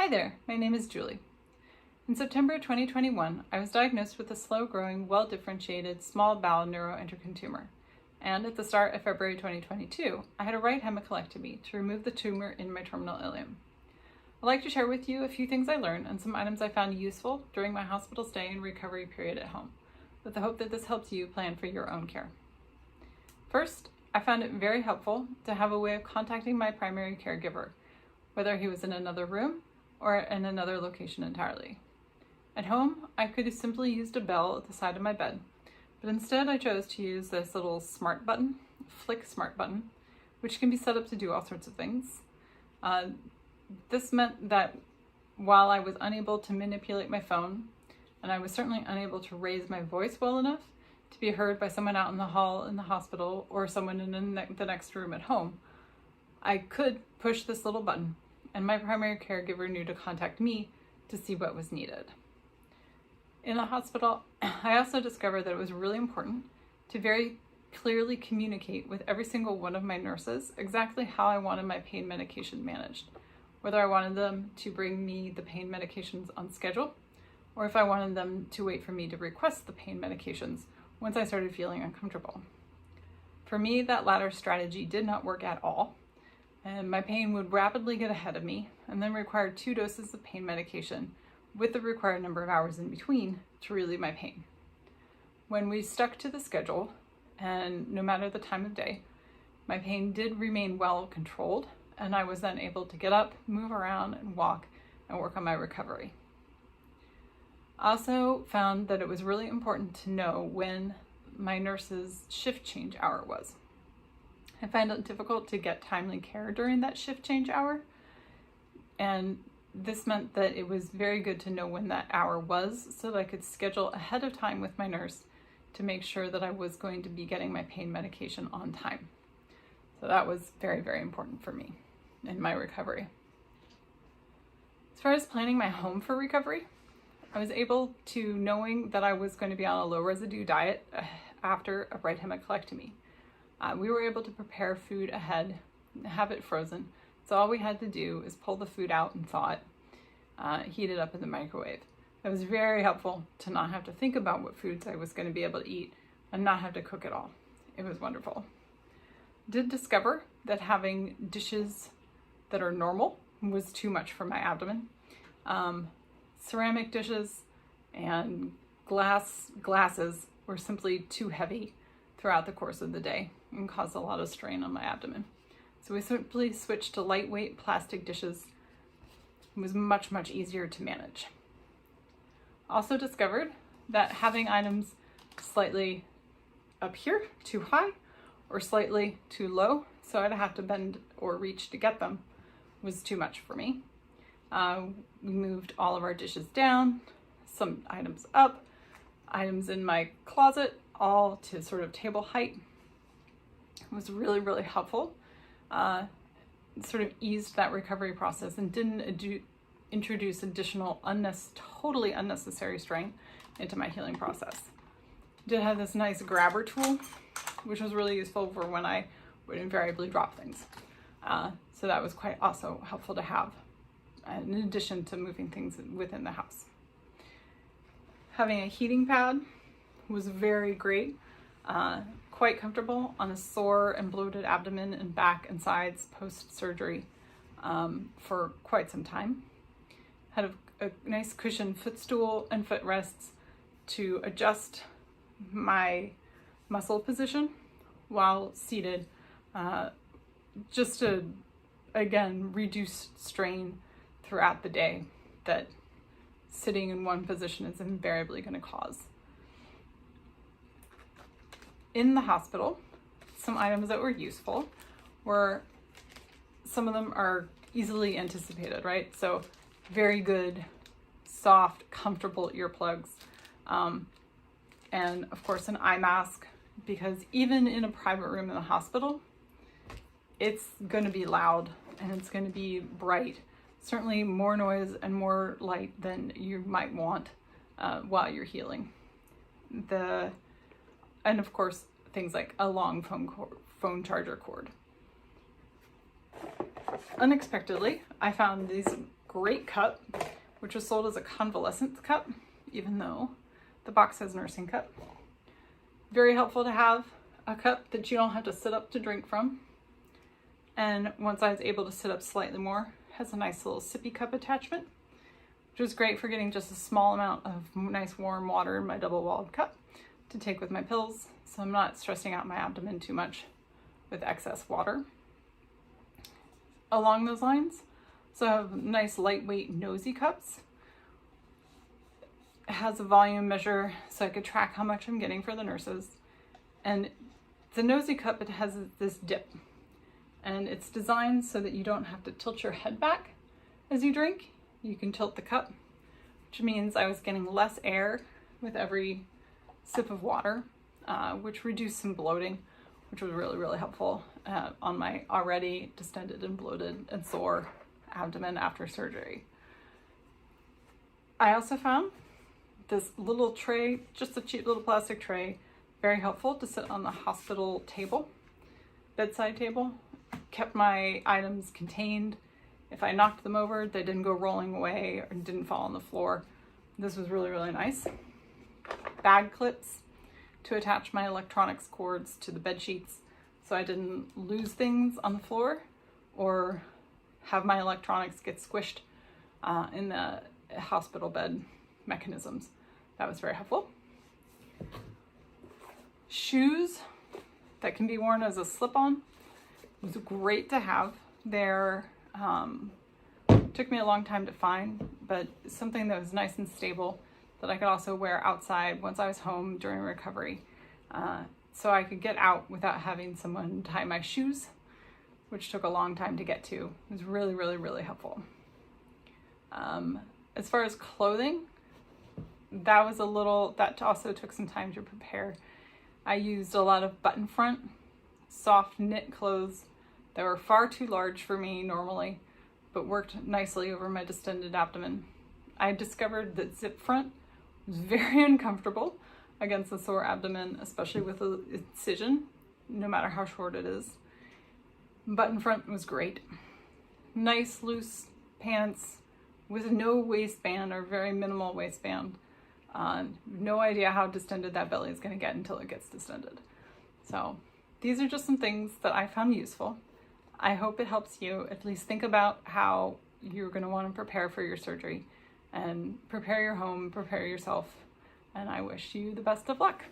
Hi there, my name is Julie. In September 2021, I was diagnosed with a slow-growing, well-differentiated small bowel neuroendocrine tumor. And at the start of February 2022, I had a right hemicolectomy to remove the tumor in my terminal ileum. I'd like to share with you a few things I learned and some items I found useful during my hospital stay and recovery period at home, with the hope that this helps you plan for your own care. First, I found it very helpful to have a way of contacting my primary caregiver, whether he was in another room or in another location entirely. At home, I could have simply used a bell at the side of my bed, but instead I chose to use this little smart button, Flick smart button, which can be set up to do all sorts of things. This meant that while I was unable to manipulate my phone, and I was certainly unable to raise my voice well enough to be heard by someone out in the hall in the hospital or someone in the next room at home, I could push this little button, and my primary caregiver knew to contact me to see what was needed. In the hospital, I also discovered that it was really important to very clearly communicate with every single one of my nurses exactly how I wanted my pain medication managed, whether I wanted them to bring me the pain medications on schedule, or if I wanted them to wait for me to request the pain medications once I started feeling uncomfortable. For me, that latter strategy did not work at all, and my pain would rapidly get ahead of me and then require 2 doses of pain medication with the required number of hours in between to relieve my pain. When we stuck to the schedule, and no matter the time of day, my pain did remain well controlled, and I was then able to get up, move around, and walk and work on my recovery. I also found that it was really important to know when my nurse's shift change hour was. I find it difficult to get timely care during that shift change hour, and this meant that it was very good to know when that hour was so that I could schedule ahead of time with my nurse to make sure that I was going to be getting my pain medication on time. So that was very, very important for me in my recovery. As far as planning my home for recovery, I was able to, knowing that I was going to be on a low residue diet after a right hemicolectomy, we were able to prepare food ahead, have it frozen. So all we had to do is pull the food out and thaw it, heat it up in the microwave. It was very helpful to not have to think about what foods I was going to be able to eat and not have to cook it all. It was wonderful. Did discover that having dishes that are normal was too much for my abdomen. Ceramic dishes and glasses were simply too heavy throughout the course of the day and caused a lot of strain on my abdomen. So we simply switched to lightweight plastic dishes. It was much, much easier to manage. Also discovered that having items slightly up here, too high, or slightly too low, so I'd have to bend or reach to get them, was too much for me. We moved all of our dishes down, some items up, items in my closet, all to sort of table height. It was really, really helpful. Sort of eased that recovery process and didn't introduce additional totally unnecessary strain into my healing process. Did have this nice grabber tool, which was really useful for when I would invariably drop things. So that was quite also helpful to have, in addition to moving things within the house. Having a heating pad was very great. Quite comfortable on a sore and bloated abdomen and back and sides post-surgery for quite some time. Had a nice cushioned footstool and footrests to adjust my muscle position while seated, just to, again, reduce strain throughout the day that sitting in one position is invariably going to cause. In the hospital, some items that were useful were, some of them are easily anticipated, right? So very good, soft, comfortable earplugs. And of course an eye mask, because even in a private room in the hospital, it's going to be loud and it's going to be bright. Certainly more noise and more light than you might want while you're healing. And of course, things like a long phone charger cord. Unexpectedly, I found these great cup, which was sold as a convalescent cup, even though the box says nursing cup. Very helpful to have a cup that you don't have to sit up to drink from. And once I was able to sit up slightly more, has a nice little sippy cup attachment, which is great for getting just a small amount of nice warm water in my double-walled cup to take with my pills, so I'm not stressing out my abdomen too much with excess water. Along those lines, so I have nice lightweight nosy cups. It has a volume measure so I could track how much I'm getting for the nurses. And the nosy cup, it has this dip, and it's designed so that you don't have to tilt your head back as you drink. You can tilt the cup, which means I was getting less air with every sip of water, which reduced some bloating, which was really, really helpful on my already distended and bloated and sore abdomen after surgery. I also found this little tray, just a cheap little plastic tray, very helpful to sit on the hospital table, bedside table. Kept my items contained. If I knocked them over, they didn't go rolling away or didn't fall on the floor. This was really, really nice. Bag clips to attach my electronics cords to the bed sheets so I didn't lose things on the floor or have my electronics get squished in the hospital bed mechanisms. That was very helpful. Shoes that can be worn as a slip-on was great to have. They're took me a long time to find, but something that was nice and stable that I could also wear outside once I was home during recovery, so I could get out without having someone tie my shoes, which took a long time to get to. It was really, really, really helpful. As far as clothing, that also took some time to prepare. I used a lot of button front, soft knit clothes that were far too large for me normally, but worked nicely over my distended abdomen. I discovered that zip front was very uncomfortable against a sore abdomen, especially with an incision, no matter how short it is. Button front was great. Nice loose pants with no waistband or very minimal waistband. No idea how distended that belly is going to get until it gets distended. So these are just some things that I found useful. I hope it helps you at least think about how you're going to want to prepare for your surgery and prepare your home, prepare yourself, and I wish you the best of luck.